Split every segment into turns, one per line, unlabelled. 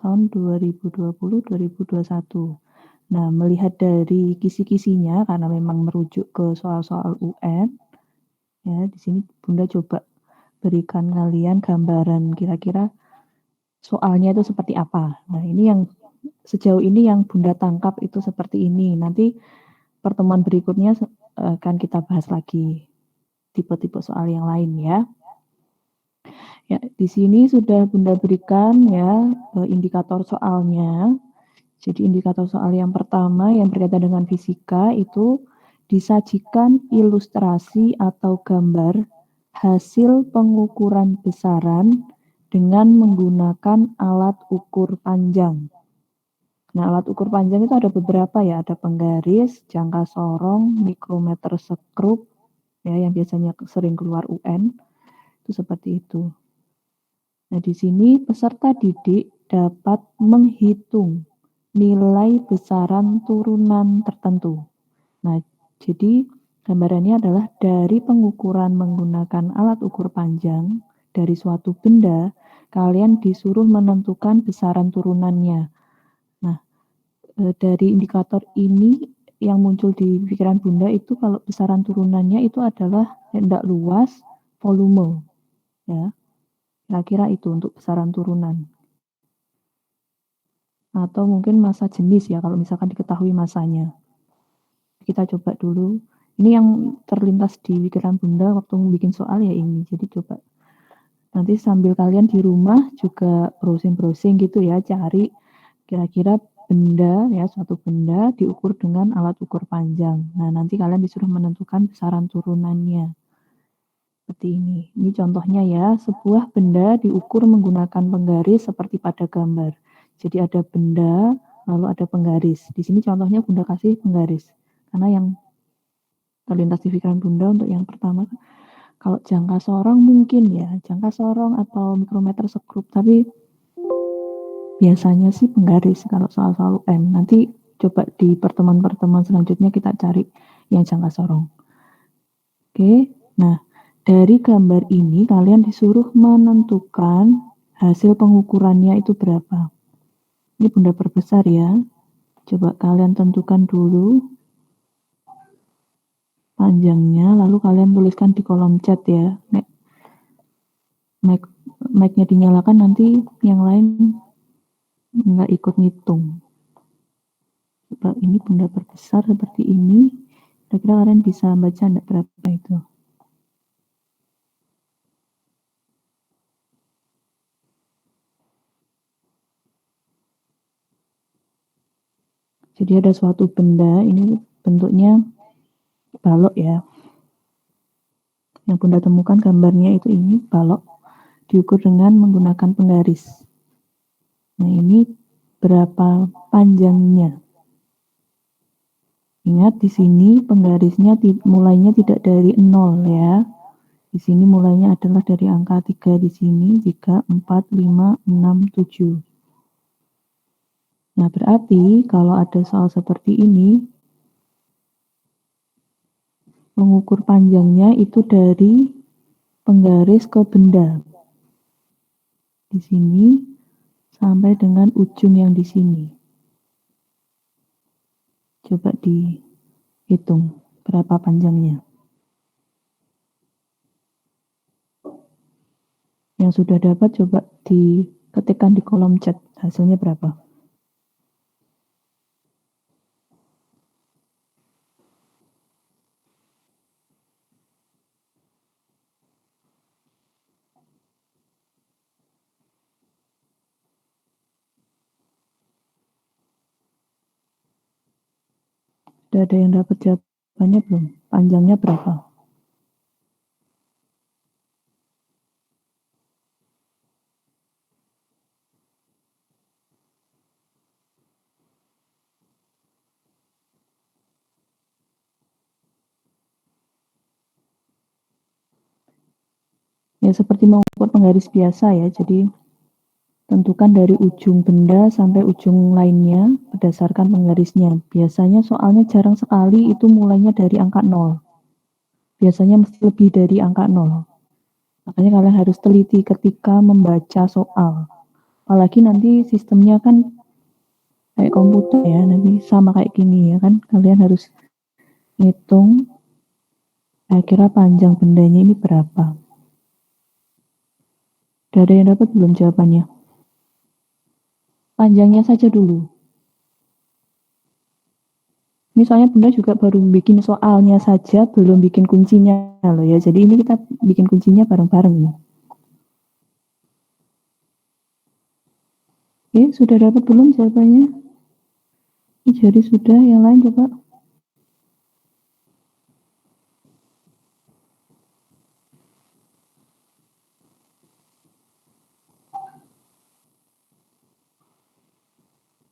tahun 2020-2021. Nah, melihat dari kisi-kisinya karena memang merujuk ke soal-soal UN, ya di sini Bunda coba berikan kalian gambaran kira-kira soalnya itu seperti apa. Nah, ini yang sejauh ini yang Bunda tangkap itu seperti ini. Nanti pertemuan berikutnya akan kita bahas lagi tipe-tipe soal yang lain ya. Ya, di sini sudah Bunda berikan ya indikator soalnya. Jadi indikator soal yang pertama yang berkaitan dengan fisika itu disajikan ilustrasi atau gambar hasil pengukuran besaran dengan menggunakan alat ukur panjang. Nah, alat ukur panjang itu ada beberapa ya, ada penggaris, jangka sorong, mikrometer sekrup, ya yang biasanya sering keluar UN, itu seperti itu. Nah, di sini peserta didik dapat menghitung nilai besaran turunan tertentu. Nah, jadi gambarannya adalah dari pengukuran menggunakan alat ukur panjang dari suatu benda, kalian disuruh menentukan besaran turunannya. Nah, dari indikator ini yang muncul di pikiran Bunda itu kalau besaran turunannya itu adalah hendak luas, volume, ya. Kira-kira itu untuk besaran turunan. Atau mungkin massa jenis ya, kalau misalkan diketahui massanya. Kita coba dulu. Ini yang terlintas di pikiran Bunda waktu bikin soal ya ini. Jadi coba nanti sambil kalian di rumah juga browsing-browsing gitu ya, cari kira-kira benda ya, suatu benda diukur dengan alat ukur panjang. Nah, nanti kalian disuruh menentukan besaran turunannya. Seperti ini. Ini contohnya ya, sebuah benda diukur menggunakan penggaris seperti pada gambar. Jadi ada benda, lalu ada penggaris. Di sini contohnya Bunda kasih penggaris. Karena yang terlintas di pikiran Bunda untuk yang pertama, kalau jangka sorong mungkin ya, jangka sorong atau mikrometer sekrup. Tapi biasanya sih penggaris kalau soal-soal UN. Nanti coba di pertemuan-pertemuan selanjutnya kita cari yang jangka sorong. Oke, nah dari gambar ini kalian disuruh menentukan hasil pengukurannya itu berapa. Ini Bunda perbesar ya. Coba kalian tentukan dulu panjangnya, lalu kalian tuliskan di kolom chat ya. Mic-nya dinyalakan, nanti yang lain nggak ikut ngitung. Coba ini Bunda perbesar seperti ini. Kira-kira kalian bisa baca enggak berapa itu? Jadi ada suatu benda, ini bentuknya balok ya. Yang Bunda temukan gambarnya itu ini balok diukur dengan menggunakan penggaris. Nah, ini berapa panjangnya? Ingat di sini penggarisnya mulainya tidak dari 0 ya. Di sini mulainya adalah dari angka 3 di sini, 3, 4, 5, 6, 7. Nah, berarti kalau ada soal seperti ini, mengukur panjangnya itu dari penggaris ke benda. Di sini sampai dengan ujung yang di sini. Coba dihitung berapa panjangnya. Yang sudah dapat coba diketikkan di kolom chat hasilnya berapa. Sudah ada yang dapat jawabannya belum? Panjangnya berapa? Ya seperti mengukur penggaris biasa ya, jadi tentukan dari ujung benda sampai ujung lainnya berdasarkan penggarisnya. Biasanya soalnya jarang sekali itu mulainya dari angka 0. Biasanya mesti lebih dari angka 0. Makanya kalian harus teliti ketika membaca soal. Apalagi nanti sistemnya kan kayak komputer ya, nanti sama kayak gini ya kan, kalian harus ngitung kira-kira panjang bendanya ini berapa. Udah ada yang dapat belum jawabannya? Panjangnya saja dulu. Misalnya Bunda juga baru bikin soalnya saja, belum bikin kuncinya loh ya. Jadi ini kita bikin kuncinya bareng-bareng nih. Oke, sudah dapat belum jawabannya? Jadi sudah, yang lain coba.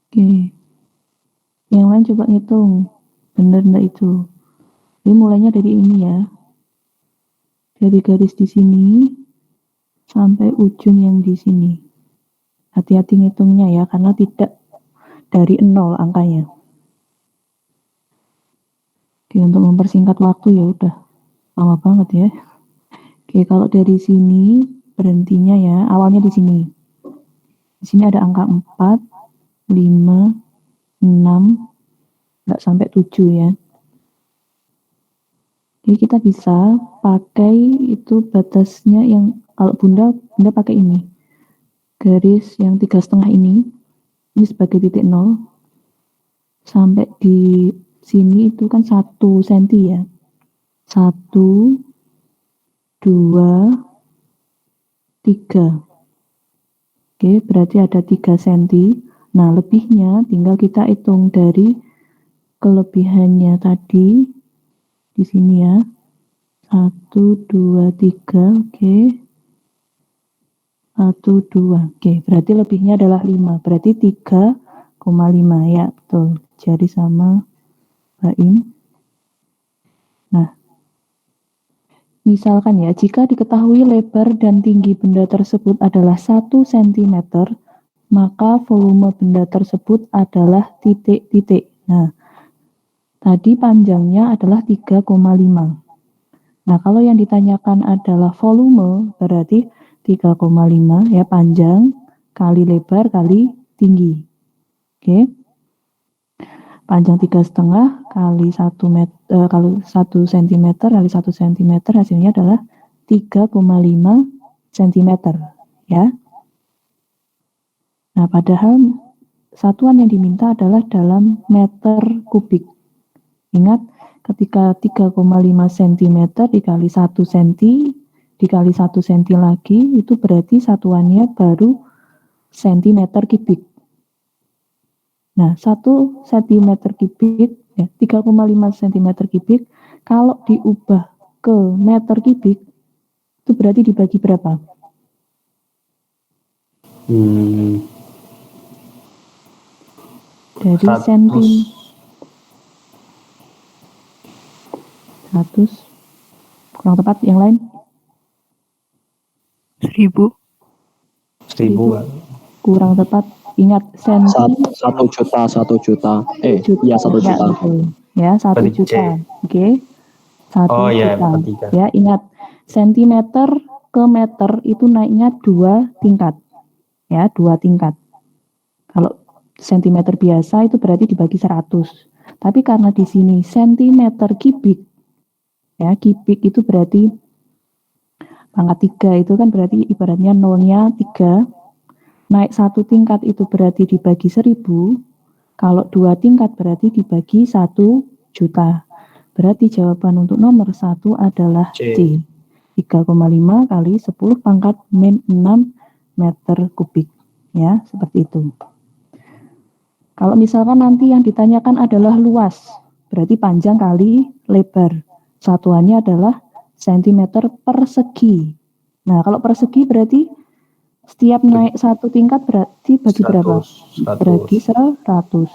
Oke. Yang lain coba ngitung. Benar enggak itu? Ini mulainya dari ini ya. Dari garis di sini sampai ujung yang di sini. Hati-hati ngitungnya ya, karena tidak dari 0 angkanya. Oke, untuk mempersingkat waktu ya udah lama banget ya. Oke, kalau dari sini berhentinya ya, awalnya di sini. Di sini ada angka 4, 5, 6, nggak sampai 7 ya. Jadi kita bisa pakai itu batasnya yang, kalau Bunda pakai ini. Garis yang 3,5 ini sebagai titik 0. Sampai di sini itu kan 1 cm ya. 1, 2, 3. Oke, berarti ada 3 cm. Nah, lebihnya tinggal kita hitung dari kelebihannya tadi di sini ya. 1, 2, 3, oke. 1, 2, oke. Berarti lebihnya adalah 5. Berarti 3,5 ya, betul. Jadi sama Baim. Nah, misalkan ya, jika diketahui lebar dan tinggi benda tersebut adalah 1 cm, maka volume benda tersebut adalah titik-titik. Nah, tadi panjangnya adalah 3,5. Nah, kalau yang ditanyakan adalah volume, berarti 3,5 ya, panjang kali lebar kali tinggi. Oke. Panjang 3,5 kali 1 cm kali 1 cm hasilnya adalah 3,5 cm ya. Nah, padahal satuan yang diminta adalah dalam meter kubik. Ingat, ketika 3,5 cm dikali 1 cm dikali 1 cm lagi, itu berarti satuannya baru centimeter kubik. Nah, 1 cm kubik, ya, 3,5 cm kubik, kalau diubah ke meter kubik, itu berarti dibagi berapa? Dari senti 100, kurang tepat yang lain?
1000.
Kurang tepat, ingat senti.
1 juta. Ya 1 juta.
Ya, 1 juta. Oke. 1 juta. Ya, ingat, sentimeter ke meter itu naiknya 2 tingkat. Ya, 2 tingkat. Kalau sentimeter biasa itu berarti dibagi 100. Tapi karena di sini sentimeter kubik, ya, kubik itu berarti pangkat 3 itu kan berarti ibaratnya nolnya 3. Naik 1 tingkat itu berarti dibagi 1000. Kalau 2 tingkat berarti dibagi 1 juta. Berarti jawaban untuk nomor 1 adalah C. 3,5 kali 10 pangkat min 6 meter kubik. Ya, seperti itu. Kalau misalkan nanti yang ditanyakan adalah luas, berarti panjang kali lebar. Satuannya adalah sentimeter persegi. Nah, kalau persegi berarti setiap naik 1 tingkat berarti bagi berapa? Bagi 100.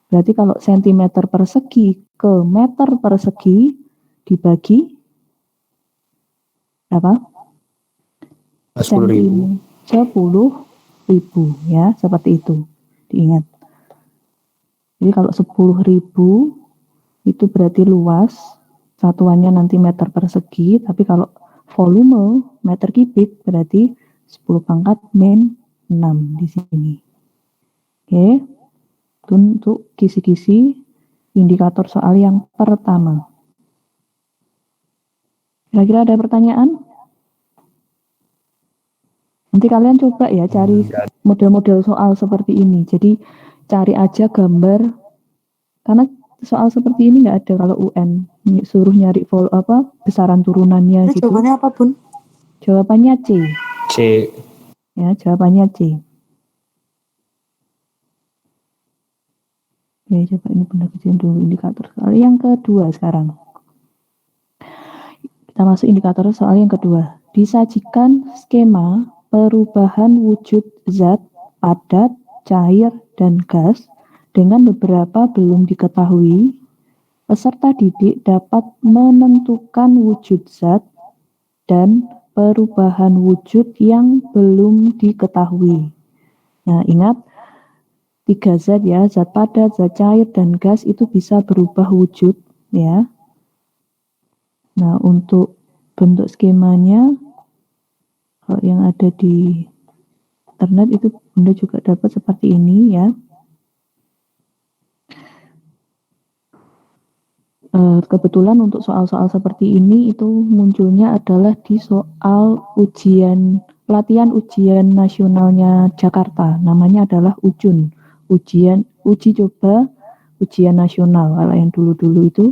Berarti kalau sentimeter persegi ke meter persegi dibagi berapa?
10.000.
10.000 ya, seperti itu. Diingat. Jadi kalau 10.000 itu berarti luas, satuannya nanti meter persegi, tapi kalau volume meter kubik berarti 10 pangkat min 6 di sini. Oke, itu untuk kisi-kisi indikator soal yang pertama. Kira-kira ada pertanyaan? Nanti kalian coba ya cari model-model soal seperti ini. Jadi cari aja gambar, karena soal seperti ini nggak ada kalau UN. Suruh nyari besaran turunannya gitu.
Jawabannya apa, Bun?
Jawabannya C.
C.
Ya, jawabannya C. Oke, coba ini Bunda kecilin dulu indikator soal yang kedua sekarang. Kita masuk indikator soal yang kedua. Disajikan skema perubahan wujud zat, padat, cair, dan gas dengan beberapa belum diketahui. Peserta didik dapat menentukan wujud zat dan perubahan wujud yang belum diketahui. Nah, ingat 3 zat ya, zat padat, zat cair, dan gas itu bisa berubah wujud ya. Nah, untuk bentuk skemanya, kalau yang ada di internet itu Bunda juga dapat seperti ini ya. Kebetulan untuk soal-soal seperti ini itu munculnya adalah di soal pelatihan ujian nasionalnya Jakarta. Namanya adalah uji coba ujian nasional. Kalau yang dulu-dulu itu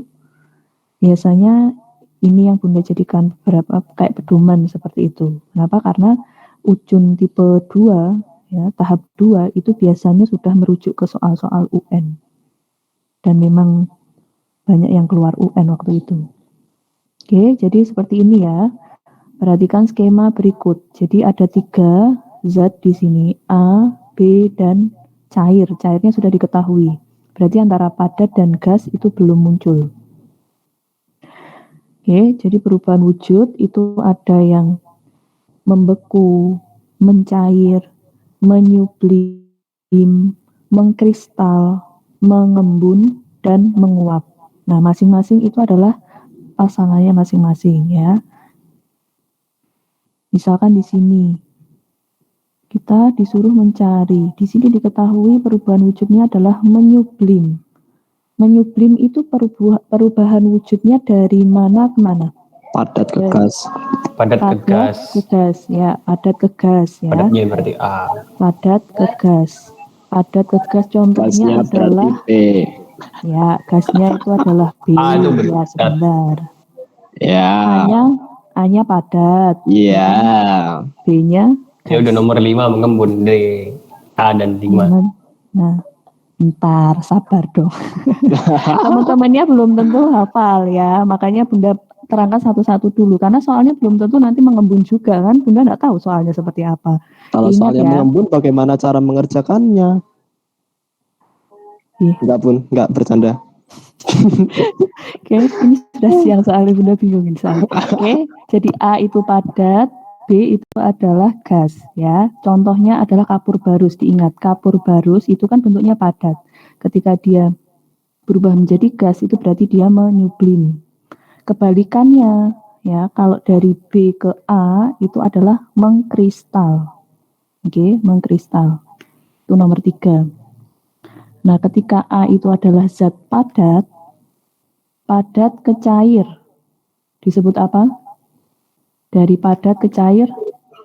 biasanya ini yang Bunda jadikan beberapa kayak pedoman seperti itu. Kenapa? Karena ujun tipe 2 ya, tahap 2 itu biasanya sudah merujuk ke soal-soal UN. Dan memang banyak yang keluar UN waktu itu. Oke, jadi seperti ini ya. Perhatikan skema berikut. Jadi ada 3 zat di sini, A, B, dan cair. Cairnya sudah diketahui. Berarti antara padat dan gas itu belum muncul. Oke, jadi perubahan wujud itu ada yang membeku, mencair, menyublim, mengkristal, mengembun, dan menguap. Nah, masing-masing itu adalah pasangannya masing-masing ya. Misalkan di sini kita disuruh mencari, di sini diketahui perubahan wujudnya adalah menyublim. Menyublim itu perubahan wujudnya dari mana ke mana?
Padat ke gas.
Padat ke gas.
Ya, padat ke gas ya.
Padatnya berarti A.
Padat ke gas. Padat ke gas contohnya
Gasnya
adalah
berarti B.
ya, gasnya itu adalah B.
Itu
Ya, sebentar.
Ya.
A-nya padat.
Iya.
B-nya
Ya udah nomor 5 mengembun dari A dan 5.
Nah, ntar sabar dong. Teman-temannya belum tentu hafal ya, makanya Bunda terangkan satu-satu dulu karena soalnya belum tentu nanti mengembun juga kan. Bunda nggak tahu soalnya seperti apa.
Kalau
Ingat
soalnya
ya.
mengembun, bagaimana cara mengerjakannya? Enggak pun, enggak bercanda.
Oke, ini sudah siang soalnya Bunda bingungin soalnya. Oke, jadi A itu padat, B itu adalah gas ya. Contohnya adalah kapur barus. Diingat, kapur barus itu kan bentuknya padat. Ketika dia berubah menjadi gas itu berarti dia menyublim. Kebalikannya ya, kalau dari B ke A itu adalah mengkristal. Oke, mengkristal. Itu nomor 3. Nah, ketika A itu adalah zat padat ke cair. Disebut apa? Dari padat ke cair?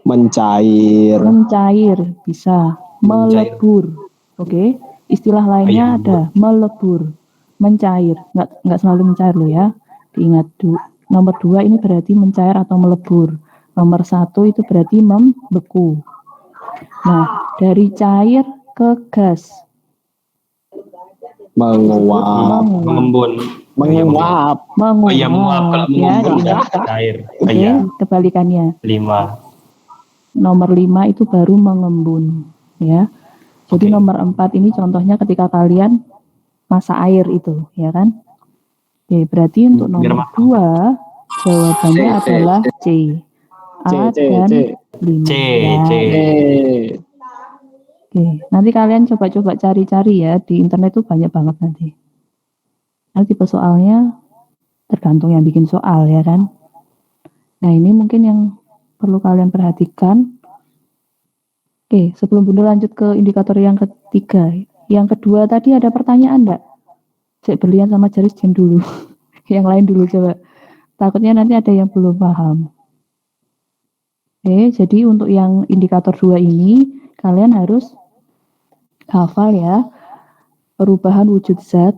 Mencair.
Mencair, bisa. Melebur. Oke. Istilah lainnya ada melebur, mencair. Nggak selalu mencair loh ya. Diingat nomor 2 ini berarti mencair atau melebur. Nomor 1 itu berarti membeku. Nah, dari cair ke gas.
Menguap.
Mengembun.
Menguap.
Oh iya, menguap. Kalau mengembun
ya,
cair.
Oke, kebalikannya.
5.
Nomor 5 itu baru mengembun ya. Jadi nomor 4 ini contohnya ketika kalian masak air itu, ya kan? Oke, berarti untuk nomor 2 jawabannya adalah C. A dan 5.
C.
Oke, nanti kalian coba-coba cari-cari ya, di internet tuh banyak banget nanti. Nanti tipe soalnya tergantung yang bikin soal ya kan. Nah, ini mungkin yang perlu kalian perhatikan. Oke, sebelum Bunda lanjut ke indikator yang ketiga, yang kedua tadi ada pertanyaan enggak? Cek berlian sama jari jam dulu. Yang lain dulu coba. Takutnya nanti ada yang belum paham. Oke, jadi untuk yang indikator 2 ini, kalian harus hafal ya, perubahan wujud zat,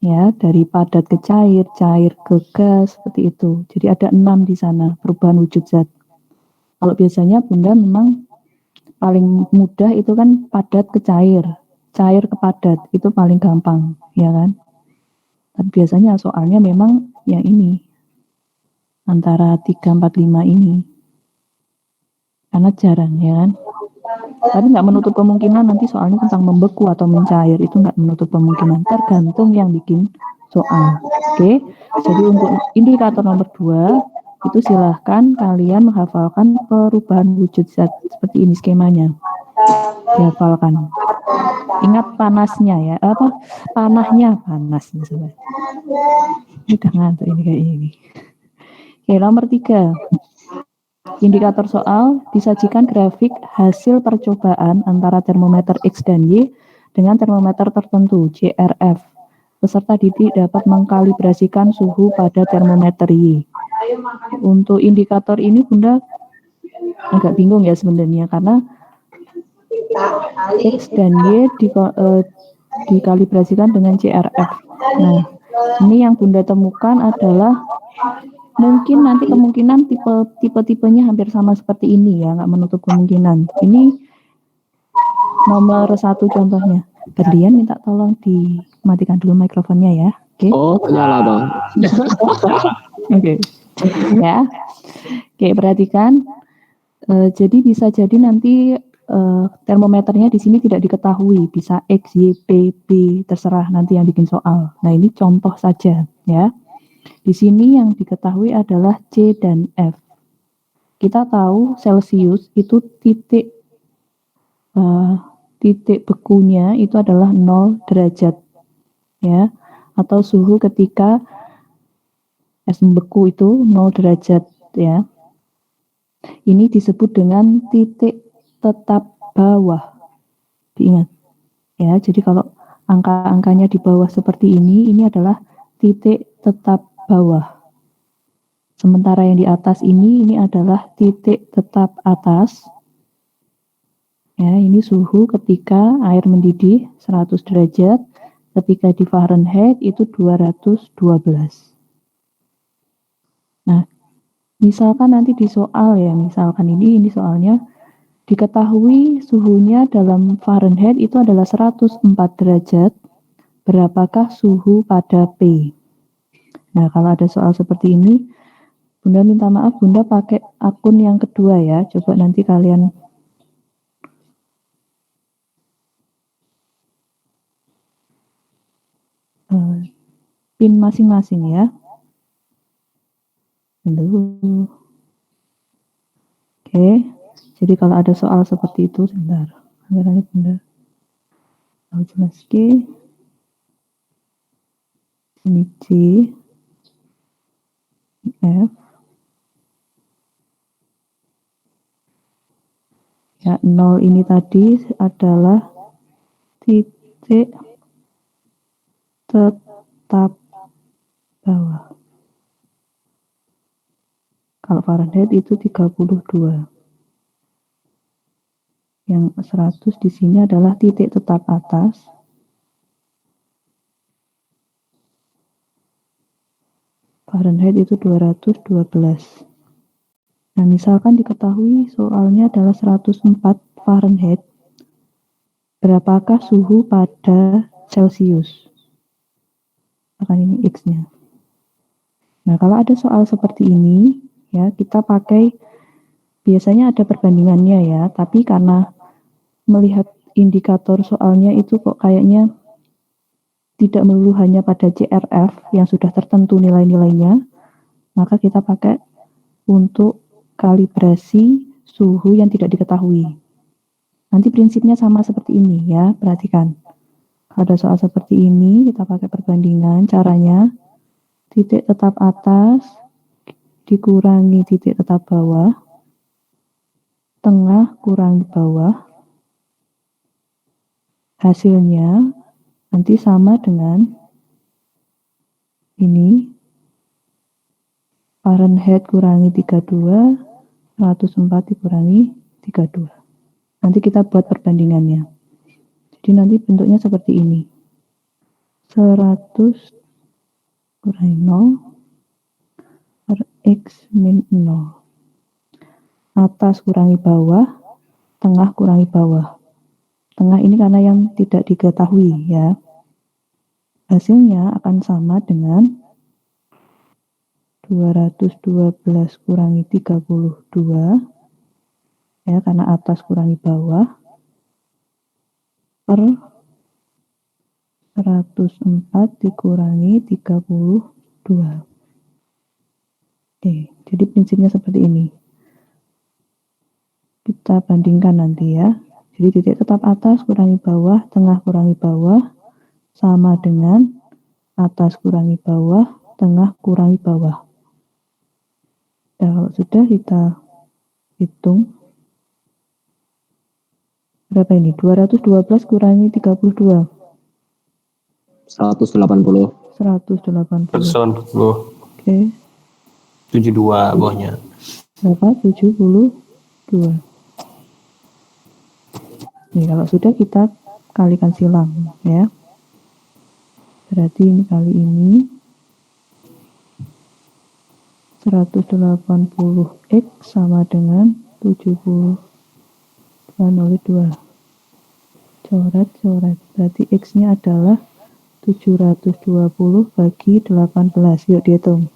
ya, dari padat ke cair, cair ke gas, seperti itu. Jadi ada 6 di sana, perubahan wujud zat. Kalau biasanya Bunda memang paling mudah itu kan padat ke cair, cair ke padat, itu paling gampang, ya kan? Tapi biasanya soalnya memang yang ini, antara 3, 4, 5 ini. Karena jarang, ya kan? Tapi nggak menutup kemungkinan nanti soalnya tentang membeku atau mencair, itu nggak menutup kemungkinan, tergantung yang bikin soal. Oke, jadi untuk indikator nomor 2, itu silahkan kalian menghafalkan perubahan wujud zat, seperti ini skemanya. Dihafalkan. Ingat panasnya ya, panahnya panas misalnya. Udah ngantuk ini kayak ini. Oke, nomor 3. Indikator soal disajikan grafik hasil percobaan antara termometer X dan Y dengan termometer tertentu CRF. Peserta didik dapat mengkalibrasikan suhu pada termometer Y. Untuk indikator ini Bunda agak bingung ya sebenarnya karena X dan Y dikalibrasikan dengan CRF. Nah, ini yang Bunda temukan adalah mungkin nanti kemungkinan tipe-tipenya hampir sama seperti ini ya, nggak menutup kemungkinan. Ini nomor 1 contohnya. Berlian minta tolong dimatikan dulu mikrofonnya ya. Oke.
Oh, nyala Bang.
Oke. Ya. Oke, perhatikan. Jadi bisa jadi nanti termometernya di sini tidak diketahui, bisa X, Y, P, B, terserah nanti yang bikin soal. Nah, ini contoh saja ya. Di sini yang diketahui adalah C dan F. Kita tahu Celsius itu titik bekunya itu adalah 0 derajat ya, atau suhu ketika es membeku itu 0 derajat ya. Ini disebut dengan titik tetap bawah. Diingat ya. Jadi kalau angka-angkanya di bawah seperti ini adalah titik tetap bawah. Sementara yang di atas ini adalah titik tetap atas. Ya, ini suhu ketika air mendidih 100 derajat, ketika di Fahrenheit itu 212. Nah, misalkan nanti di soal ya, misalkan ini soalnya diketahui suhunya dalam Fahrenheit itu adalah 104 derajat, berapakah suhu pada P? Nah, kalau ada soal seperti ini, Bunda minta maaf, Bunda pakai akun yang kedua ya. Coba nanti kalian pin masing-masing ya. Halo. Oke, jadi kalau ada soal seperti itu, sebentar. Kameranya Bunda. Mau jelas ke. Ini C, F. Ya, 0 ini tadi adalah titik tetap bawah. Kalau Fahrenheit itu 32. Yang 100 di sini adalah titik tetap atas. Fahrenheit itu 212. Nah, misalkan diketahui soalnya adalah 104 Fahrenheit. Berapakah suhu pada Celsius? Akan ini X-nya. Nah, kalau ada soal seperti ini, ya kita pakai, biasanya ada perbandingannya ya, tapi karena melihat indikator soalnya itu kok kayaknya tidak melulu hanya pada CRF yang sudah tertentu nilai-nilainya, maka kita pakai untuk kalibrasi suhu yang tidak diketahui. Nanti prinsipnya sama seperti ini ya, perhatikan. Ada soal seperti ini, kita pakai perbandingan, caranya titik tetap atas dikurangi titik tetap bawah, tengah kurangi bawah, Hasilnya nanti sama dengan ini, Fahrenheit kurangi 32, 104 dikurangi 32. Nanti kita buat perbandingannya. Jadi nanti bentuknya seperti ini. 100 kurangi 0 per X min 0. Atas kurangi bawah, tengah kurangi bawah. Tengah ini karena yang tidak diketahui ya. Hasilnya akan sama dengan 212 kurangi 32 ya, karena atas kurangi bawah, per 104 dikurangi 32. Oke, jadi prinsipnya seperti ini. Kita bandingkan nanti ya. Jadi titik tetap atas kurangi bawah, tengah kurangi bawah, sama dengan atas kurangi bawah, tengah kurangi bawah. Nah, kalau sudah kita hitung, berapa ini? 212 kurangi 32.
180.
180.
180.
Oke.
72 bawahnya.
Berapa? 72. Nih, kalau sudah kita kalikan silang ya. Berarti ini kali ini 180x sama dengan 72/2. Coret. Berarti x-nya adalah 720 bagi 18. Yuk dihitung.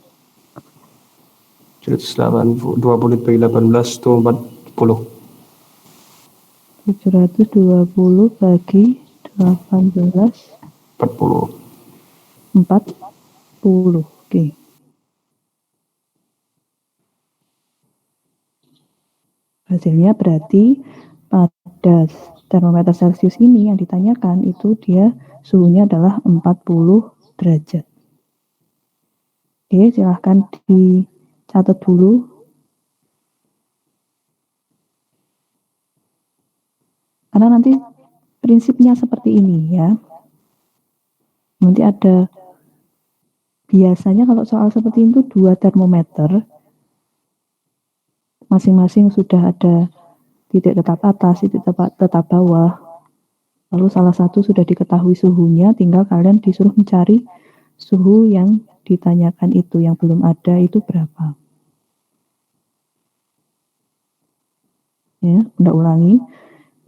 20 bagi 18 itu 40.
720 bagi 18.
40.
40. Oke. Hasilnya berarti pada termometer Celcius ini yang ditanyakan itu dia suhunya adalah 40 derajat. Oke, silahkan dicatat dulu. Karena nanti prinsipnya seperti ini ya. Nanti ada, biasanya kalau soal seperti itu 2 termometer, masing-masing sudah ada titik tetap atas, titik tetap bawah. Lalu salah satu sudah diketahui suhunya, tinggal kalian disuruh mencari suhu yang ditanyakan itu, yang belum ada itu berapa. Ya, Bunda ulangi.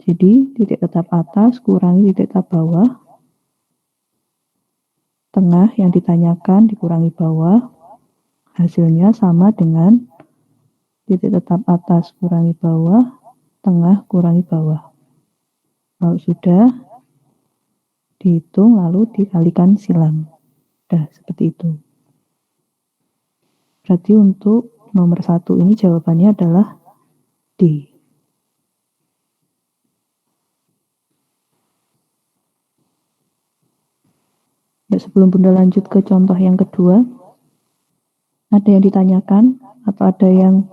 Jadi titik tetap atas kurangi titik tetap bawah. Tengah yang ditanyakan dikurangi bawah. Hasilnya sama dengan titik tetap atas kurangi bawah, tengah kurangi bawah. Kalau sudah dihitung lalu dikalikan silang. Sudah seperti itu. Berarti untuk nomor 1 ini jawabannya adalah D. Ya, sebelum Bunda lanjut ke contoh yang kedua, ada yang ditanyakan atau ada yang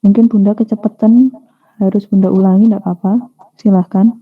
mungkin Bunda kecepatan harus Bunda ulangi, tidak apa-apa, silahkan.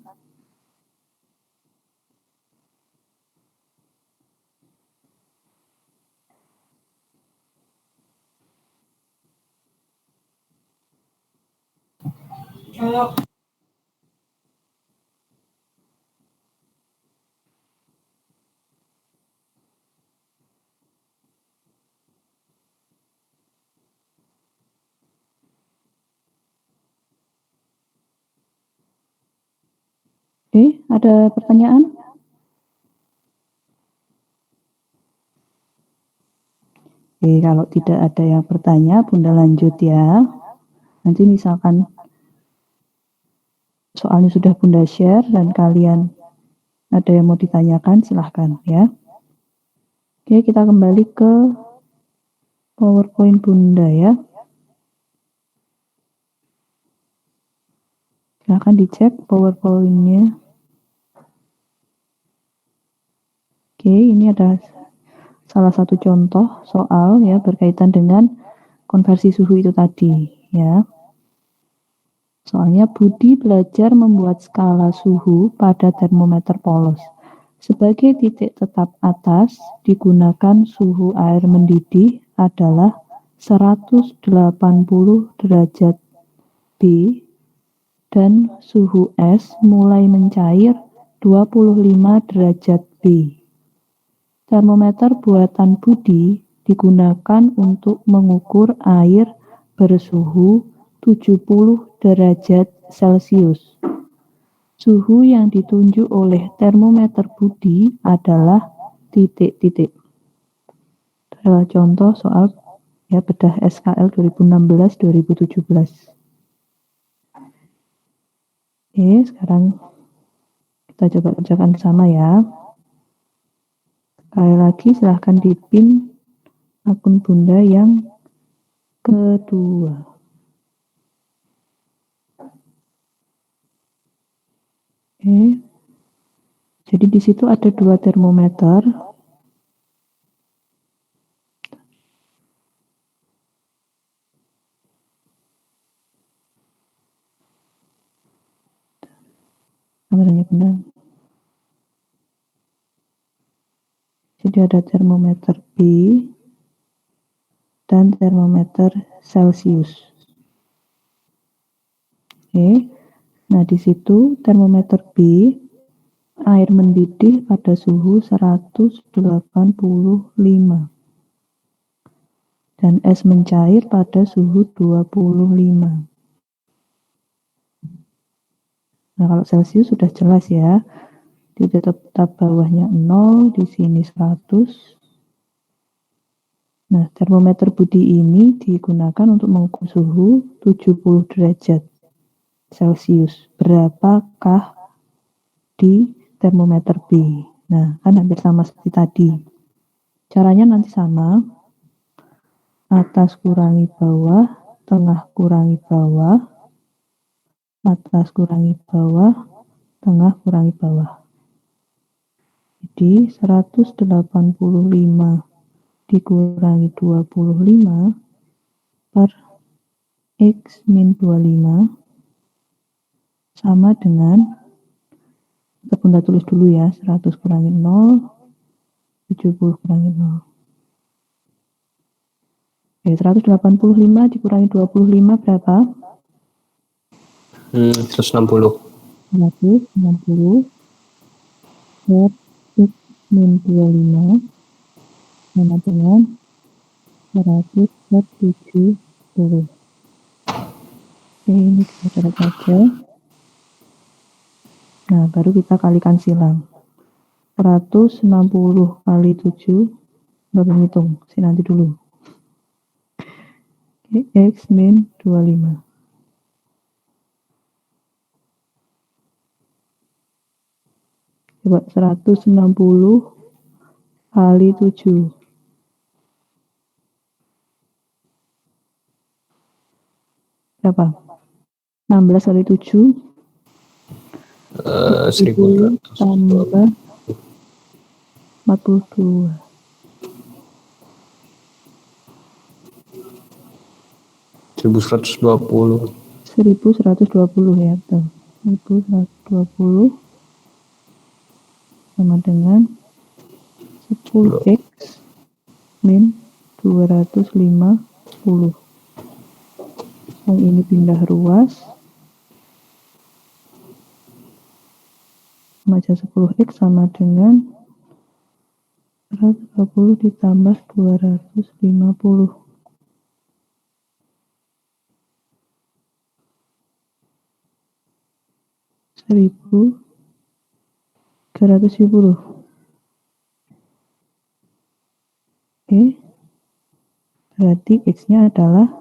Oke, ada pertanyaan? Oke, kalau tidak ada yang bertanya, Bunda lanjut ya. Nanti misalkan soalnya sudah Bunda share dan kalian ada yang mau ditanyakan, silahkan ya. Oke, kita kembali ke PowerPoint Bunda ya. Silahkan dicek PowerPoint-nya. Oke, ini ada salah satu contoh soal ya berkaitan dengan konversi suhu itu tadi ya. Soalnya Budi belajar membuat skala suhu pada termometer polos. Sebagai titik tetap atas, digunakan suhu air mendidih adalah 180 derajat B dan suhu es mulai mencair 25 derajat B. Termometer buatan Budi digunakan untuk mengukur air bersuhu 70 derajat Celcius. Suhu yang ditunjuk oleh termometer Budi adalah titik-titik. Adalah contoh soal bedah SKL 2016-2017. Oke, sekarang kita coba kerjakan bersama ya. Sekali lagi silahkan dipin akun Bunda yang kedua. Oke. Jadi di situ ada 2 termometer. Kameranya benar. Jadi ada termometer B dan termometer Celcius. Oke. Nah, di situ termometer B air mendidih pada suhu 185 dan es mencair pada suhu 25. Nah, kalau Celcius sudah jelas ya. Titik tetap bawahnya 0, di sini 100. Nah, termometer Budi ini digunakan untuk mengukur suhu 70 derajat Celcius. Berapakah di termometer B? Nah, kan hampir sama seperti tadi. Caranya nanti sama. Atas kurangi bawah, tengah kurangi bawah, atas kurangi bawah, tengah kurangi bawah. Jadi 185 dikurangi 25 per X min 25 sama dengan, kita Bunda tulis dulu ya, 100 kurangi 0, 70 kurangi 0. Oke, 185 dikurangi 25 berapa?
160.
160 per X min 25 sama dengan 100 per 70. Oke, ini kita coret saja. Nah, baru kita kalikan silang. 160 kali 7, nggak berhitung, sih nanti dulu. Oke, X min 25. Coba 160 kali 7. Berapa? 16 kali 7.
1100
tambah 42.
1120.
1120 ya, betul. 1120 sama dengan 10x min 250. Yang ini pindah ruas. Baca 10x sama dengan 120 ditambah 250. 1370. Oke. Berarti X-nya adalah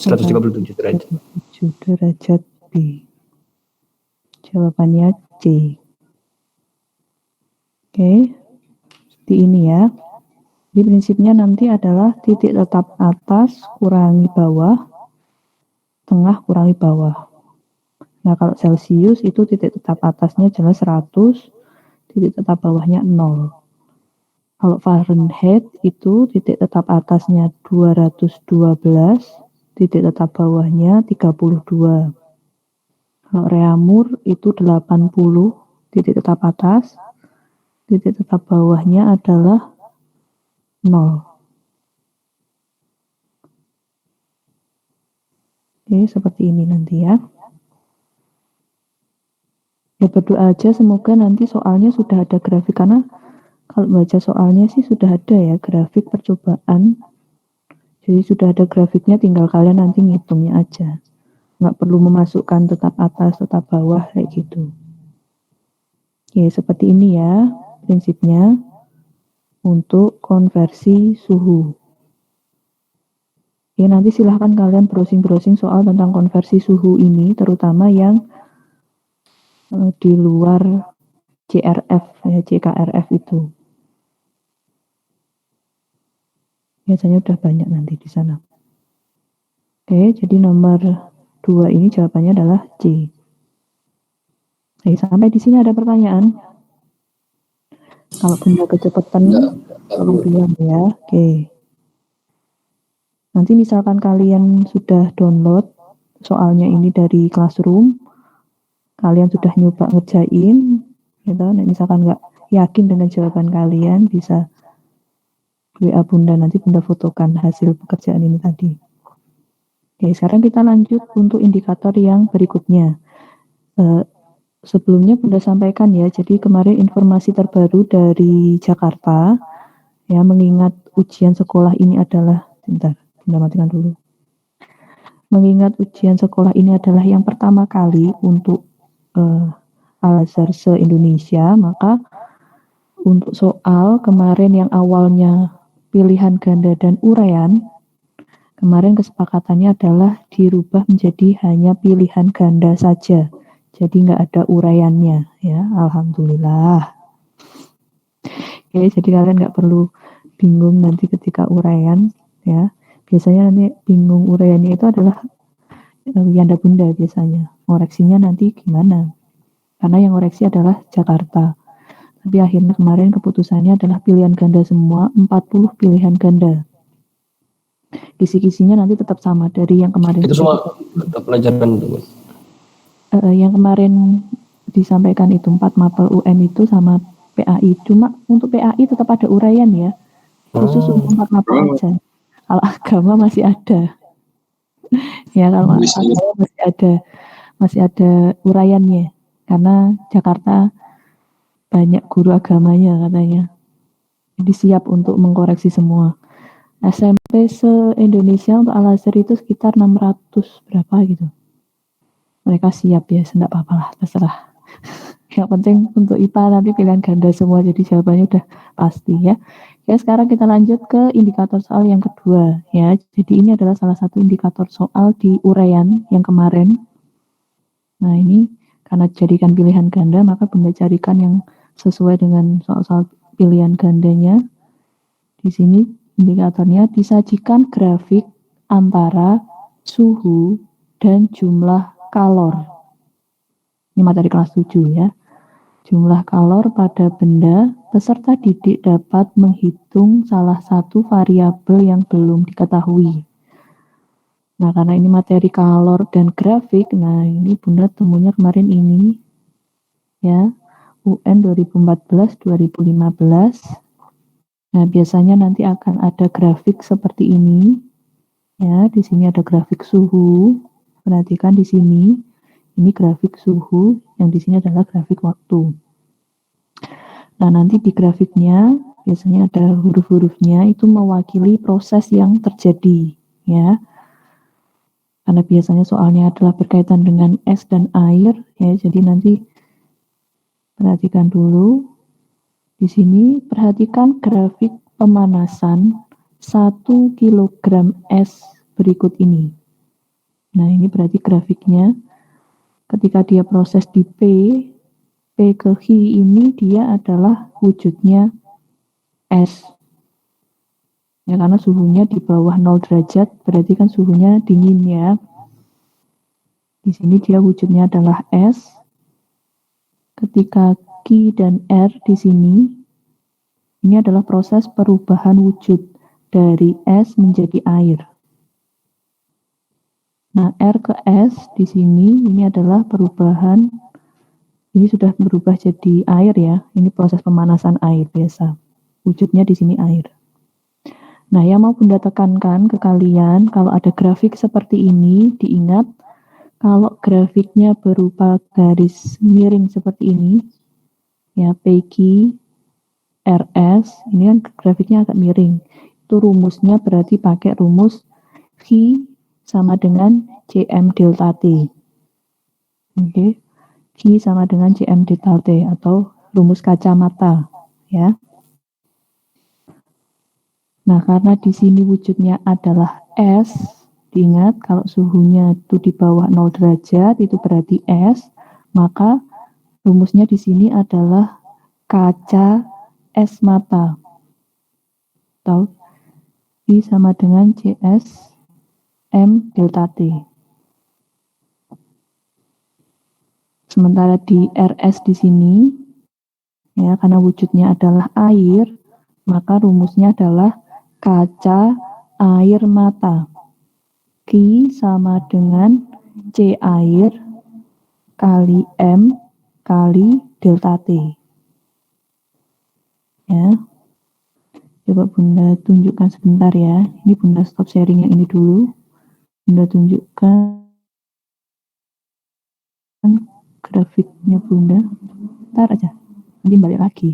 157 derajat.
157 derajat B. Jawabannya C. Oke. Seperti ini ya. Jadi prinsipnya nanti adalah titik tetap atas kurangi bawah, tengah kurangi bawah. Nah, kalau Celcius itu titik tetap atasnya jelas 100, titik tetap bawahnya 0. Kalau Fahrenheit itu titik tetap atasnya 212, titik tetap bawahnya 32. Kalau reamur itu 80, titik tetap atas, titik tetap bawahnya adalah 0. Oke, seperti ini nanti ya. Ya berdoa aja semoga nanti soalnya sudah ada grafik, karena kalau baca soalnya sih sudah ada ya grafik percobaan. Jadi sudah ada grafiknya, tinggal kalian nanti ngitungnya aja. Nggak perlu memasukkan tetap atas, tetap bawah kayak gitu. Oke, seperti ini ya prinsipnya untuk konversi suhu. Oke, nanti silahkan kalian browsing-browsing soal tentang konversi suhu ini, terutama yang di luar CRF ya, CKRF itu. Biasanya udah banyak nanti di sana. Oke, jadi nomor 2 ini jawabannya adalah C. Oke, sampai di sini ada pertanyaan? Kalau Bunda kecepatan, tolong bilang ya. Oke. Nanti misalkan kalian sudah download soalnya ini dari Classroom, kalian sudah nyoba ngerjain, gitu. Nah, misalkan nggak yakin dengan jawaban kalian, bisa WA Bunda, nanti Bunda fotokan hasil pekerjaan ini tadi. Oke, sekarang kita lanjut untuk indikator yang berikutnya. Sebelumnya Bunda sampaikan ya, jadi kemarin informasi terbaru dari Jakarta, ya, mengingat ujian sekolah ini adalah, bentar, Bunda matikan dulu. Mengingat ujian sekolah ini adalah yang pertama kali untuk Al-Azhar se-Indonesia, maka untuk soal kemarin yang awalnya pilihan ganda dan uraian, kemarin kesepakatannya adalah dirubah menjadi hanya pilihan ganda saja. Jadi nggak ada uraiannya ya, alhamdulillah. Oke, jadi kalian nggak perlu bingung nanti ketika uraian ya. Biasanya nanti bingung uraiannya itu adalah Yanda Bunda biasanya. Ngoreksinya nanti gimana? Karena yang ngoreksi adalah Jakarta. Tapi akhirnya kemarin keputusannya adalah pilihan ganda semua, 40 pilihan ganda. Kisi-kisinya nanti tetap sama dari yang kemarin.
Itu semua pelajaran itu.
Yang kemarin disampaikan itu 4 mapel UN itu sama PAI. Cuma untuk PAI tetap ada uraian ya. Khusus untuk 4 mapel aja. Kalau agama masih ada. Ya, kalau agama masih ada uraiannya. Karena Jakarta banyak guru agamanya katanya. Jadi siap untuk mengkoreksi semua. SMP se-Indonesia untuk Al-Azhar itu sekitar 600 berapa gitu. Mereka siap ya, enggak apa-apa lah, terserah. Yang penting untuk IPA nanti pilihan ganda semua, jadi jawabannya udah pasti ya. Ya, sekarang kita lanjut ke indikator soal yang kedua ya. Jadi ini adalah salah satu indikator soal di uraian yang kemarin. Nah, ini karena jadikan pilihan ganda, maka Bunda carikan yang sesuai dengan soal-soal pilihan gandanya. Di sini indikatornya disajikan grafik antara suhu dan jumlah kalor. Ini materi kelas 7 ya. Jumlah kalor pada benda, peserta didik dapat menghitung salah satu variabel yang belum diketahui. Nah, karena ini materi kalor dan grafik, nah ini Bunda temunya kemarin ini ya, UN 2014-2015. Nah, biasanya nanti akan ada grafik seperti ini. Ya, di sini ada grafik suhu. Perhatikan di sini. Ini grafik suhu, yang di sini adalah grafik waktu. Nah, nanti di grafiknya biasanya ada huruf-hurufnya itu mewakili proses yang terjadi, ya. Karena biasanya soalnya adalah berkaitan dengan es dan air, ya. Jadi nanti perhatikan dulu. Di sini perhatikan grafik pemanasan 1 kg es berikut ini. Nah, ini berarti grafiknya ketika dia proses di P ke H ini dia adalah wujudnya es. Ya, karena suhunya di bawah 0 derajat, berarti kan suhunya dingin ya. Di sini dia wujudnya adalah es. Ketika Q dan R di sini, ini adalah proses perubahan wujud dari es menjadi air. Nah, R ke S di sini ini adalah perubahan, ini sudah berubah jadi air ya. Ini proses pemanasan air biasa. Wujudnya di sini air. Nah, yang mau Bunda tekankan ke kalian, kalau ada grafik seperti ini, diingat kalau grafiknya berupa garis miring seperti ini, ya PQ, RS, ini kan grafiknya agak miring. Itu rumusnya berarti pakai rumus Q sama dengan CM delta T. Oke, Q sama dengan CM delta T atau rumus kacamata, ya. Nah, karena di sini wujudnya adalah S, diingat kalau suhunya itu di bawah 0 derajat, itu berarti S, maka rumusnya di sini adalah kaca es mata. Atau I sama dengan CS M delta T. Sementara di RS di sini, ya karena wujudnya adalah air, maka rumusnya adalah kaca air mata. Q sama dengan C air kali M kali delta T. Ya. Coba Bunda tunjukkan sebentar ya. Ini Bunda stop sharing yang ini dulu. Bunda tunjukkan grafiknya Bunda. Bentar aja. Nanti balik lagi.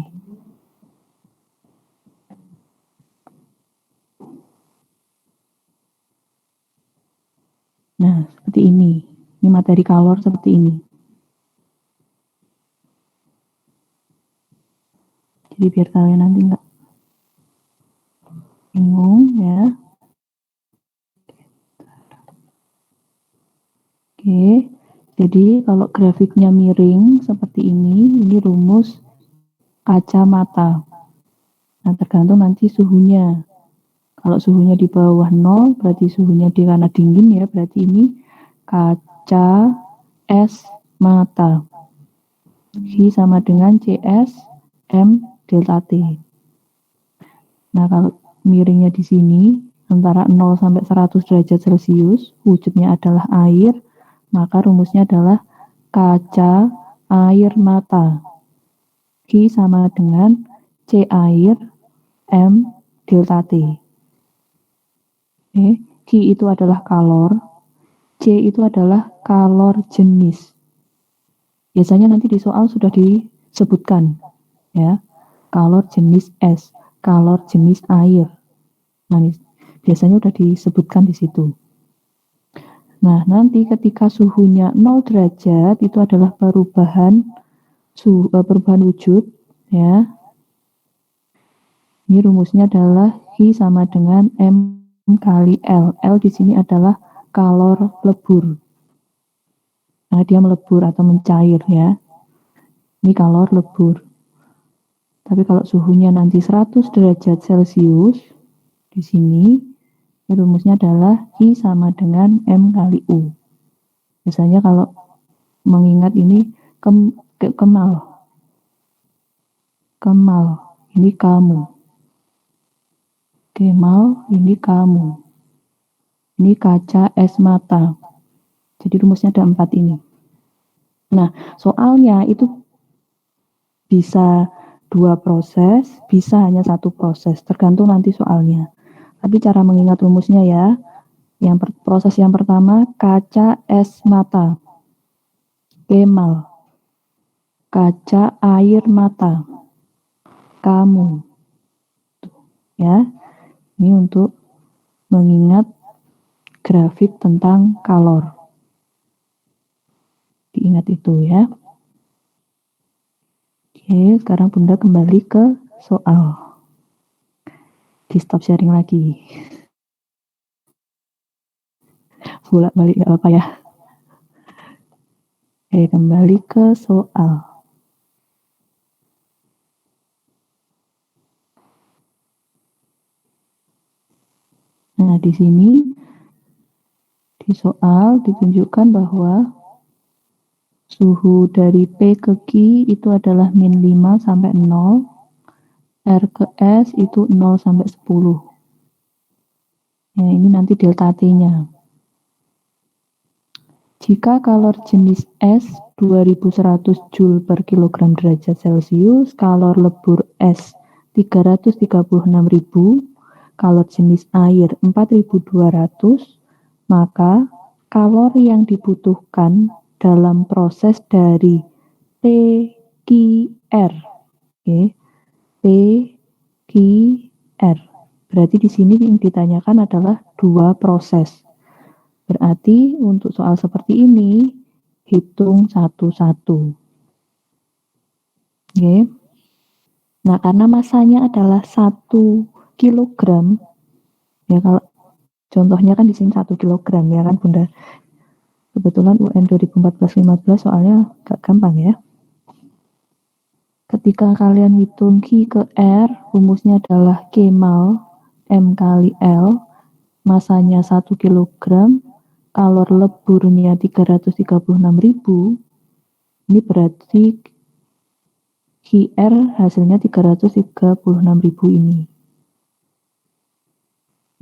Nah, seperti ini. Ini materi kalor seperti ini. Jadi biar kalian nanti nggak bingung ya. Oke, jadi kalau grafiknya miring seperti ini rumus kacamata. Nah, tergantung nanti suhunya. Kalau suhunya di bawah 0, berarti suhunya di karena dingin ya, berarti ini kaca es mata. Q sama dengan CS M delta T. Nah, kalau miringnya di sini antara 0 sampai 100 derajat Celcius, wujudnya adalah air, maka rumusnya adalah kaca air mata. Q sama dengan C air M delta T. Q itu adalah kalor, C itu adalah kalor jenis. Biasanya nanti di soal sudah disebutkan ya, kalor jenis es, kalor jenis air. Nah, biasanya sudah disebutkan di situ. Nah, nanti ketika suhunya 0 derajat itu adalah perubahan wujud ya. Ini rumusnya adalah I sama dengan M kali L. L di sini adalah kalor lebur. Nah, dia melebur atau mencair ya. Ini kalor lebur. Tapi kalau suhunya nanti 100 derajat Celcius, di sini rumusnya adalah I sama dengan M kali U. Biasanya kalau mengingat ini kemal, ini kamu. Kemal, ini kamu. Ini kaca es mata. Jadi rumusnya ada 4 ini. Nah, soalnya itu bisa 2 proses, bisa hanya 1 proses, tergantung nanti soalnya. Tapi cara mengingat rumusnya ya, proses yang pertama kaca es mata, kemal, kaca air mata, kamu, ya. Ini untuk mengingat grafik tentang kalor. Diingat itu ya. Oke, sekarang Bunda kembali ke soal. Di stop sharing lagi. Bolak-balik nggak apa ya. Oke, kembali ke soal. Nah, di sini di soal ditunjukkan bahwa suhu dari P ke Q itu adalah min 5 sampai 0, R ke S itu 0 sampai 10. Ya, ini nanti delta T-nya. Jika kalor jenis es 2100 Joule per kilogram derajat Celcius, kalor lebur es 336.000, kalor jenis air 4200, maka kalor yang dibutuhkan dalam proses dari PQR. Oke. PQR. Berarti di sini yang ditanyakan adalah dua proses. Berarti untuk soal seperti ini, hitung satu-satu. Oke. Nah, karena masanya adalah 1 kilogram, ya kalau contohnya kan di sini 1 kilogram ya kan Bunda. Kebetulan UN 2014-15 soalnya gak gampang ya. Ketika kalian hitung Q ke R, rumusnya adalah Kemal M kali L, masanya 1 kilogram, kalor leburnya 336.000, ini berarti QR hasilnya 336.000 ini.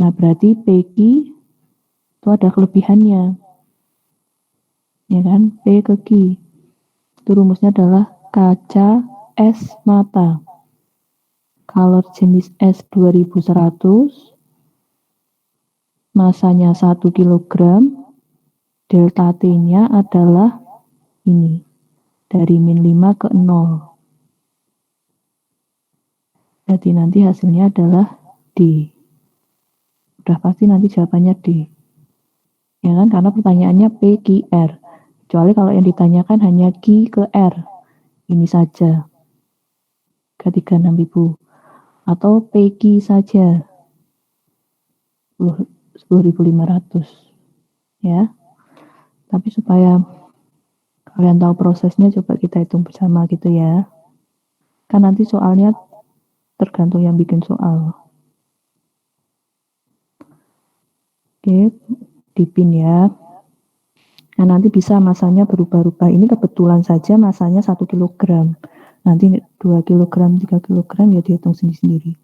Nah, berarti PQ itu ada kelebihannya. Ya kan? P ke Q. Itu rumusnya adalah kaca es mata. Kalor jenis es 2100, masanya 1 kilogram, delta T-nya adalah ini, dari min 5 ke 0. Jadi nanti hasilnya adalah D. Udah pasti nanti jawabannya D. Ya kan, karena pertanyaannya PQR. Kecuali kalau yang ditanyakan hanya Q ke R. Ini saja. 36.000. Atau PQ saja. 10.500. Ya. Tapi supaya kalian tahu prosesnya, coba kita hitung bersama gitu ya. Kan nanti soalnya tergantung yang bikin soal. Oke, dipin ya. Nah, nanti bisa masanya berubah-ubah. Ini kebetulan saja masanya 1 kilogram. Nanti 2 kilogram, 3 kilogram ya dihitung sendiri-sendiri.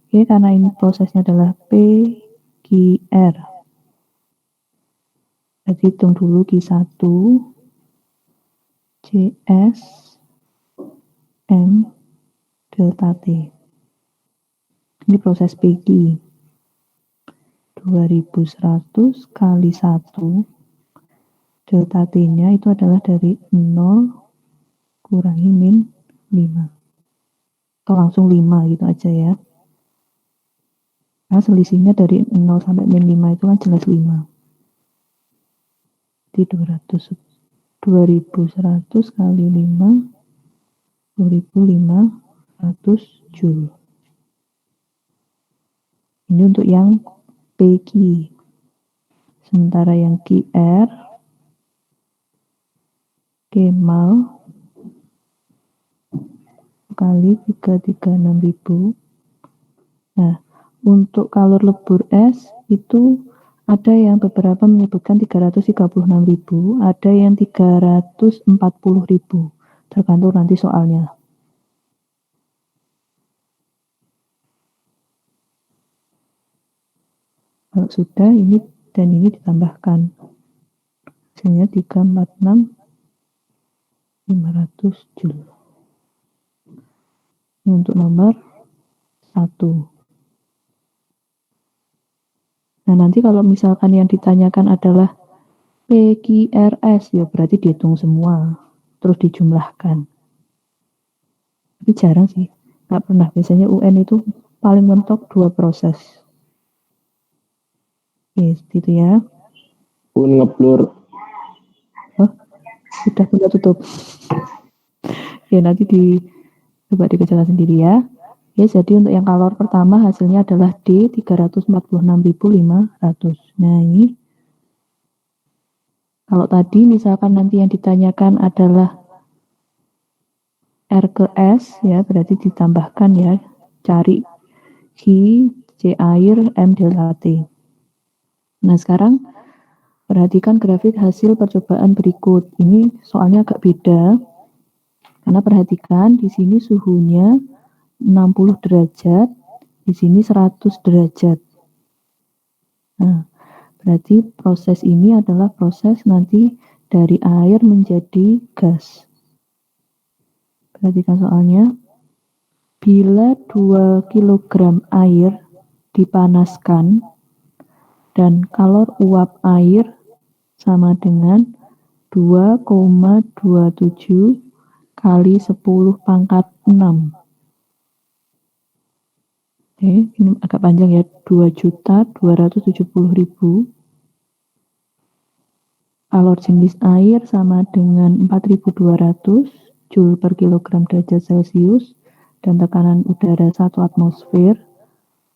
Oke, karena ini prosesnya adalah PQR. Jadi hitung dulu Q1, CS, M, delta T. Ini proses PQ. 2100 kali 1, delta T-nya itu adalah dari 0 kurangi min 5. Atau langsung 5 gitu aja ya. Nah, selisihnya dari 0 sampai min 5 itu kan jelas 5. Jadi 2100 kali 5, 10.500 Joule. Ini untuk yang PQ. Sementara yang QR, Kemal kali 336.000. Nah, untuk kalor lebur es itu ada yang beberapa menyebutkan 336.000, ada yang 340.000. Tergantung nanti soalnya. Kalau sudah ini dan ini ditambahkan. Hasilnya 346.500 Joule. Ini untuk nomor 1. Nah, nanti kalau misalkan yang ditanyakan adalah PQRS, ya berarti dihitung semua, terus dijumlahkan. Tapi jarang sih, nggak pernah. Biasanya UN itu paling mentok 2 proses. Oke, gitu ya.
Pun ngeblur.
Oh, sudah tutup. Ya, nanti coba dikejar sendiri ya. Ya, jadi untuk yang kalor pertama hasilnya adalah D 346.500. Nah, ini kalau tadi misalkan nanti yang ditanyakan adalah R ke S, ya berarti ditambahkan ya, cari Q, C air, M delta T. Nah, sekarang perhatikan grafik hasil percobaan berikut. Ini soalnya agak beda, karena perhatikan di sini suhunya 60 derajat, di sini 100 derajat. Nah, Berarti proses ini adalah proses nanti dari air menjadi gas. Perhatikan soalnya. Bila 2 kg air dipanaskan dan kalor uap air sama dengan 2,27 kali 10 pangkat 6. Oke, ini agak panjang ya, 2.270.000. Kalor jenis air sama dengan 4.200 Joule per kilogram derajat Celcius dan tekanan udara 1 atmosfer,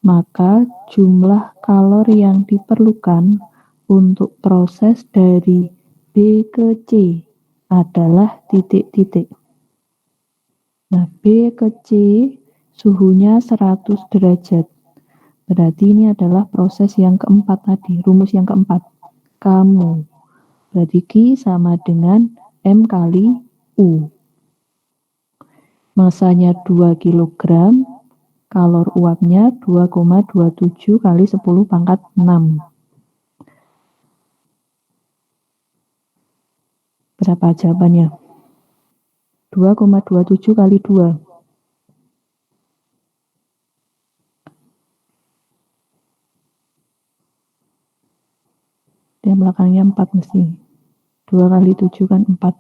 maka jumlah kalor yang diperlukan untuk proses dari B ke C adalah titik-titik. Nah, B ke C suhunya 100 derajat. Berarti ini adalah proses yang keempat tadi, rumus yang keempat. Kamu. Berarti Q sama dengan M kali U. Masanya 2 kg, kalor uapnya 2,27 kali 10 pangkat 6. Berapa jawabannya? 2,27 kali 2. Yang belakangnya 4 mesti. 2 kali 7 kan 4.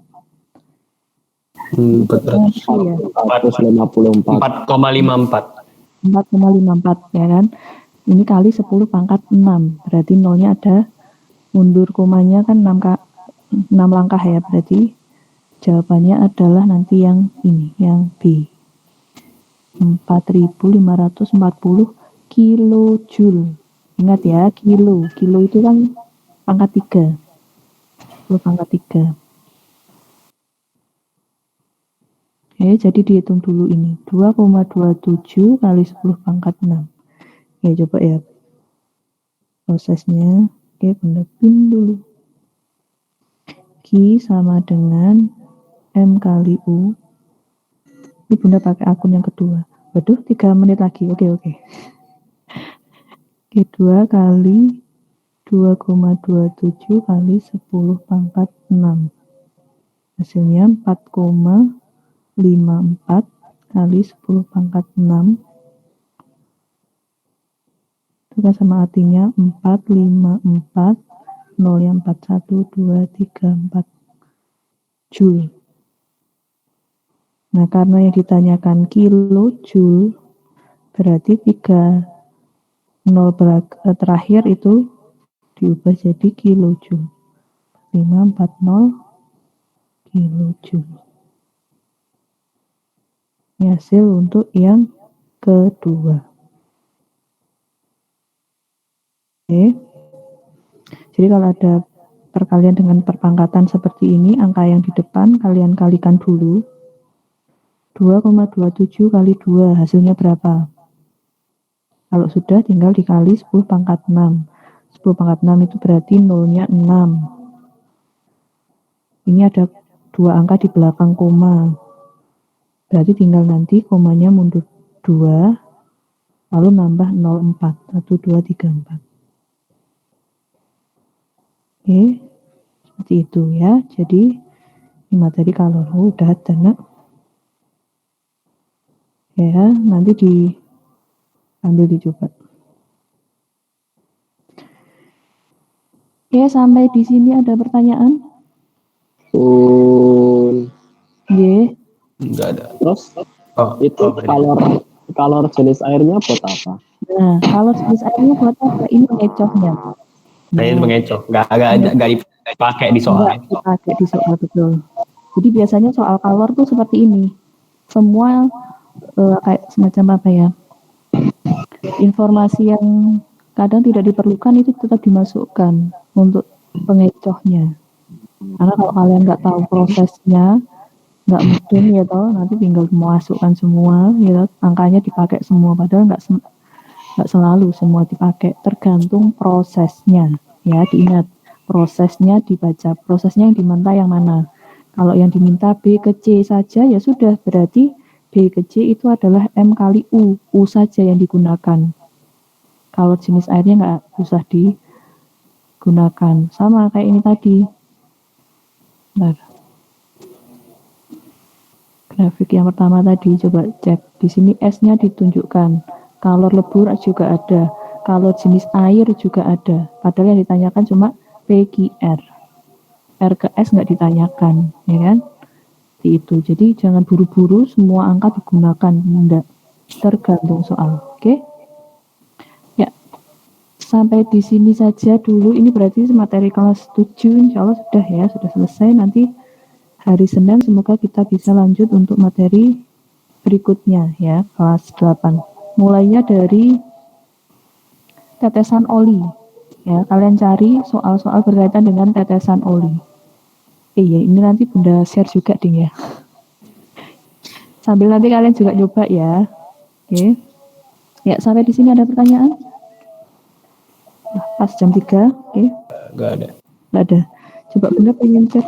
454.
4,54.
4,54 ya kan. Ini kali 10 pangkat 6. Berarti nolnya ada, mundur komanya kan 6 langkah ya. Berarti jawabannya adalah nanti yang ini, yang B. 4.540 kilojoule. Ingat ya, kilo. Kilo itu kan pangkat 3. 10 pangkat 3. Oke, jadi dihitung dulu ini. 2,27 kali 10 pangkat 6. Oke, coba ya. Prosesnya. Oke, Bunda pin dulu. Q sama dengan M kali U. Ini Bunda pakai akun yang kedua. Waduh, 3 menit lagi. Oke. Oke, 2 kali 2,27 kali 10 pangkat 6. Hasilnya 4,54 kali 10 pangkat 6. Itu kan sama artinya 454, 0 yang 41, 2, 3, 4 Joule. Nah, karena yang ditanyakan kilojoule, berarti 3 0 terakhir itu diubah jadi kilojoule. 540 kilojoule. Ini hasil untuk yang kedua. Oke. Jadi kalau ada perkalian dengan perpangkatan seperti ini, angka yang di depan kalian kalikan dulu. 2,27 kali 2, hasilnya berapa? Kalau sudah tinggal dikali 10 pangkat 6. 10 pangkat 6 itu berarti nolnya 6. Ini ada 2 angka di belakang koma. Berarti tinggal nanti komanya mundur 2, lalu nambah 04. 1, 2, 3, 4. Oke, seperti itu ya. Jadi, ini materi kalor. Udah ada, nak. Ya, nanti diambil dicoba. Oke, sampai di sini ada pertanyaan? Ye.
Enggak ada.
Terus itu kalor jenis airnya buat apa?
Nah, kalau jenis airnya buat apa? Ini pengecohnya.
Nah, itu mengecoh. Enggak dipakai di soal.
Enggak dipakai di soal, betul. Jadi biasanya soal kalor tuh seperti ini. Semua kayak semacam apa ya? Informasi yang kadang tidak diperlukan itu tetap dimasukkan untuk pengecohnya. Karena kalau kalian nggak tahu prosesnya, nggak mungkin ya toh, nanti tinggal memasukkan semua, ya, angkanya dipakai semua. Padahal nggak selalu semua dipakai, tergantung prosesnya. Ya, diingat prosesnya dibaca, prosesnya yang diminta yang mana. Kalau yang diminta B ke C saja ya sudah, berarti B ke C itu adalah M kali U saja yang digunakan. Kalau jenis airnya nggak usah gunakan. Sama kayak ini tadi. Bentar. Grafik yang pertama tadi, coba cek. Di sini S-nya ditunjukkan. Kalor lebur juga ada. Kalor jenis air juga ada. Padahal yang ditanyakan cuma PQR. R ke S nggak ditanyakan, ya kan? Itu. Jadi jangan buru-buru semua angka digunakan. Enggak. Tergantung soal. Oke? Ya. Sampai di sini saja dulu. Ini berarti materi kelas 7 insya Allah sudah ya. Sudah selesai. Nanti hari Senin semoga kita bisa lanjut untuk materi berikutnya ya, kelas 8. Mulainya dari tetesan oli. Ya, kalian cari soal-soal berkaitan dengan tetesan oli. Iya, ini nanti Bunda share juga ding ya. Sambil nanti kalian juga coba ya. Oke. Ya, sampai di sini ada pertanyaan? Nah, pas jam 3, oke.
Nggak ada.
Nggak ada. Coba Bunda pengen cek.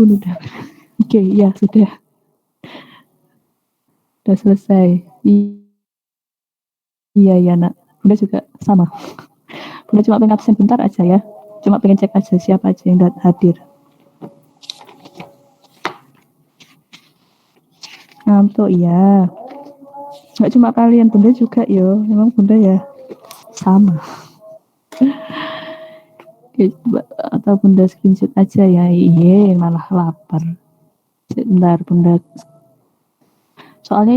Udah. Oke, ya sudah. Sudah selesai. Iya, ya nak. Bunda juga sama. Bunda cuma pengen absen bentar aja ya. Cuma pengen cek aja siapa aja yang hadir. Ngantuk ya. Nggak cuma kalian, Bunda juga yo. Memang Bunda ya sama. Oke, atau Bunda screenshot aja ya. Iya, malah lapar. Bentar, Bunda. Soalnya